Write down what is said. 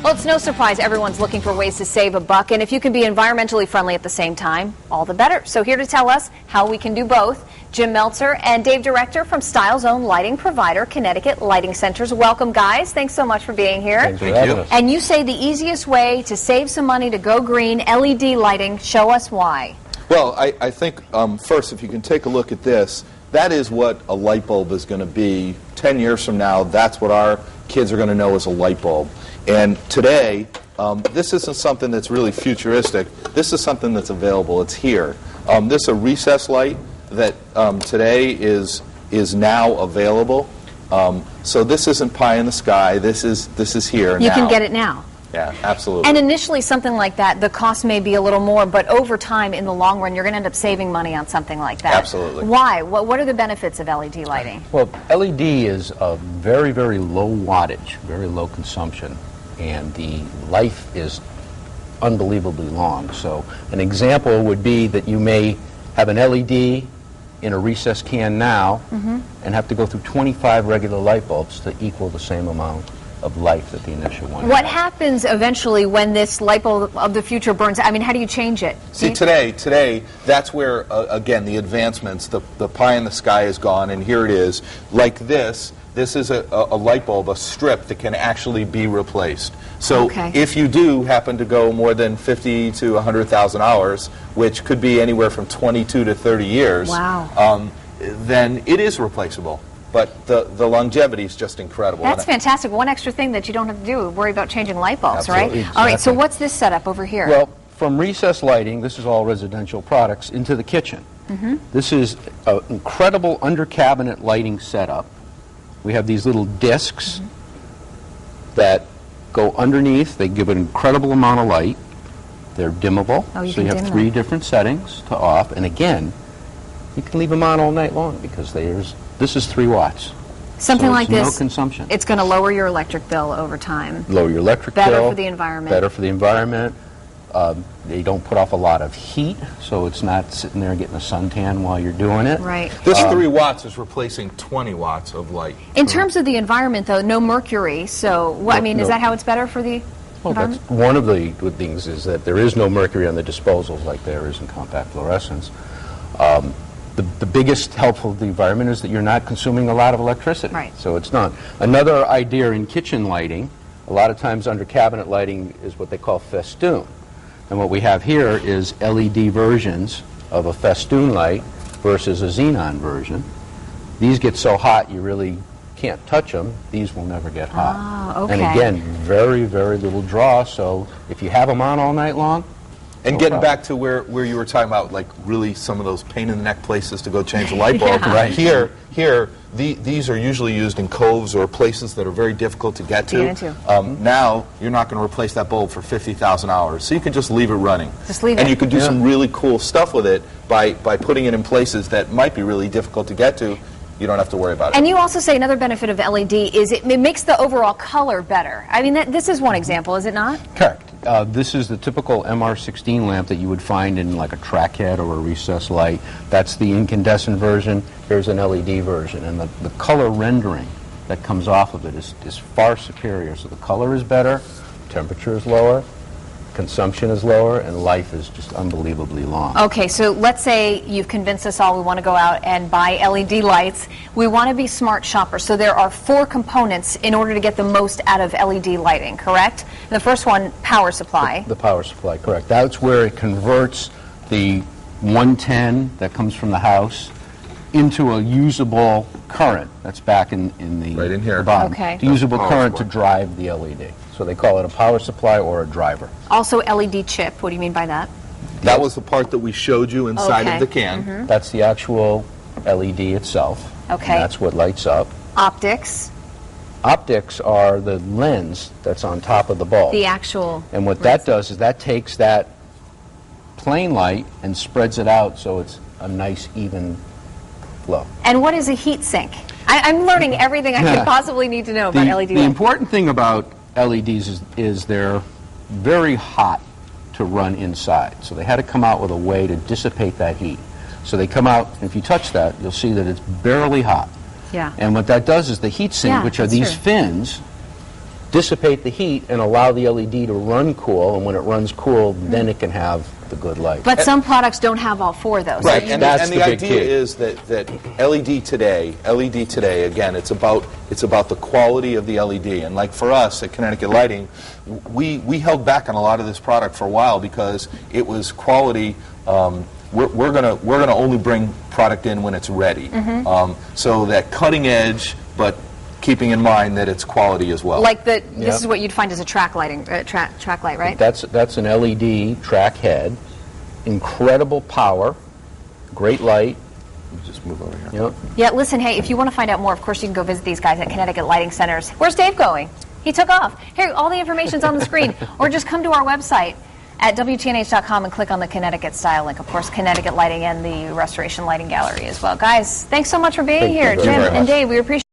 Well, it's no surprise everyone's looking for ways to save a buck, and if you can be environmentally friendly at the same time, all the better. So here to tell us how we can do both, Jim Meltzer and Dave Director from Style's own lighting provider, Connecticut Lighting Centers. Welcome, guys. Thanks so much for being here. Thank you. And you say the easiest way to save some money to go green, LED lighting. Show us why. Well, I think first, if you can take a look at this, that is what a light bulb is going to be 10 years from now. That's what our kids are going to know as a light bulb. And today, this isn't something that's really futuristic. This is something that's available. It's here. This is a recessed light that today is now available. So this isn't pie in the sky. This is here now. You can get it now. Yeah, absolutely. And initially, something like that, the cost may be a little more, but over time, in the long run, you're going to end up saving money on something like that. Absolutely. Why? What are the benefits of LED lighting? Well, LED is a very, very low wattage, very low consumption, and the life is unbelievably long. So an example would be that you may have an LED in a recessed can now and have to go through 25 regular light bulbs to equal the same amount of life that the initial one What had. happens eventually when this light bulb of the future burns? I mean, how do you change it? See, today, that's where, again, the advancements, the pie in the sky is gone, and here it is. Like this is a light bulb, a strip that can actually be replaced. So if you do happen to go more than 50 to 100,000 hours, which could be anywhere from 22 to 30 years, then it is replaceable. But the longevity is just incredible. That's fantastic. One extra thing that you don't have to do, worry about changing light bulbs, Absolutely. right? All right, so what's this setup over here? Well, from recessed lighting, this is all residential products, into the kitchen. This is an incredible under-cabinet lighting setup. We have these little discs that go underneath. They give an incredible amount of light. They're dimmable, so you have three different settings to off. And again, you can leave them on all night long because this is 3 watts. Something so like this, no consumption. It's going to lower your electric bill over time. Lower your electric bill. Better for the environment. Better for the environment. They don't put off a lot of heat, so it's not sitting there getting a suntan while you're doing it. Right. This 3 watts is replacing 20 watts of light. In terms of the environment, though, no mercury. So, I mean, is that how it's better for the environment? That's one of the good things is that there is no mercury on the disposals like there is in compact fluorescents. The biggest help for the environment is that you're not consuming a lot of electricity. Right. So it's not. Another idea in kitchen lighting, a lot of times under cabinet lighting, is what they call festoon. And what we have here is LED versions of a festoon light versus a xenon version. These get so hot you really can't touch them. These will never get hot. Oh, okay. And again, very, very little draw, so if you have them on all night long, and getting back to where you were talking about, like, really some of those pain-in-the-neck places to go change a light bulb. Right. Here, these are usually used in coves or places that are very difficult to get to. Now, you're not going to replace that bulb for 50,000 hours, so you can just leave it running. Just leave it. And you can do some really cool stuff with it by putting it in places that might be really difficult to get to. You don't have to worry about it. And you also say another benefit of LED is it makes the overall color better. I mean, this is one example, is it not? Correct. This is the typical MR16 lamp that you would find in like a track head or a recessed light. That's the incandescent version. Here's an LED version. And the color rendering that comes off of it is far superior. So the color is better, temperature is lower, consumption is lower, and life is just unbelievably long. Okay, so let's say you've convinced us all we want to go out and buy LED lights. We want to be smart shoppers. So there are 4 components in order to get the most out of LED lighting, correct? The first one, power supply. The power supply, correct. That's where it converts the 110 that comes from the house into a usable current. That's back in the, right in here. The bottom. Okay. The usable current to drive the LED. So they call it a power supply or a driver. Also LED chip. What do you mean by that? That was the part that we showed you inside of the can. That's the actual LED itself. Okay. And that's what lights up. Optics. Optics are the lens that's on top of the bulb. The actual. And what that does is that takes that plain light and spreads it out so it's a nice even flow. And what is a heat sink? I'm learning everything I could possibly need to know about LED lighting. The important thing about LEDs is they're very hot to run inside. So they had to come out with a way to dissipate that heat. So they come out, and if you touch that, you'll see that it's barely hot. Yeah. And what that does is the heat sink, which are these fins, dissipate the heat and allow the LED to run cool, and when it runs cool, then it can have the good light. But some products don't have all four, though. Right, So and That's the the big idea key. is that LED today, again, it's about the quality of the LED. And like for us at Connecticut Lighting, we held back on a lot of this product for a while because it was quality. We're gonna only bring product in when it's ready. So that cutting edge, but keeping in mind that it's quality as well. like this Yeah. is what you'd find as a track lighting, track light, right? That's an LED track head. Incredible power, great light. Just move over here. Yep. Yeah, listen, hey, if you want to find out more, of course, you can go visit these guys at Connecticut Lighting Centers. Where's Dave going? He took off. Here, all the information's on the screen. Or just come to our website at WTNH.com and click on the Connecticut Style link. Of course, Connecticut Lighting and the Restoration Lighting Gallery as well. Guys, thanks so much for being Thank you here, very Jim much. and Dave. We appreciate